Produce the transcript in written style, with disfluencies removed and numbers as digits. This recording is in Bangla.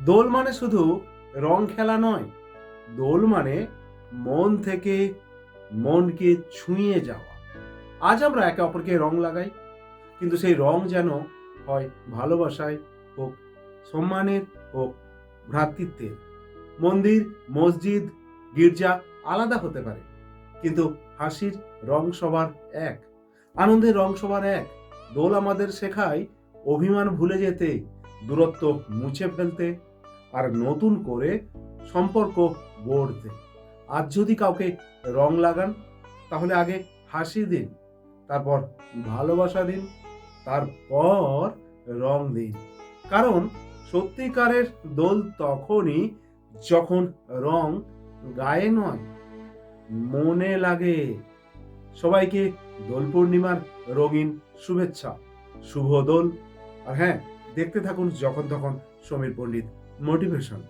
দোল মানে শুধু রং খেলা নয়, দোল মানে মন থেকে মনকে ছুঁয়ে যাওয়া। আজ আমরা একে অপরকে রং লাগাই, কিন্তু সেই রং যেন হয় ভালোবাসায়, হোক সম্মানের, হোক ভ্রাতৃত্বের। মন্দির, মসজিদ, গির্জা আলাদা হতে পারে, কিন্তু হাসির রং সবার এক, আনন্দের রং সবার এক। দোল আমাদের শেখায় অভিমান ভুলে যেতে, দূরত্ব মুছে ফেলতে, আর নতুন করে সম্পর্ক গড়তে। আজ যদি কাউকে রং লাগান, তাহলে আগে হাসি দিন, তারপর ভালোবাসা দিন, তারপর রং দিন। কারণ সত্যিকারের দোল তখনই যখন রং গায়ে নয়, মনে লাগে। সবাইকে দোল পূর্ণিমার রঙিন শুভেচ্ছা, শুভ দোল। আর হ্যাঁ, দেখতে থাকুন যখন তখন সমীর পণ্ডিত মোটিভেশন।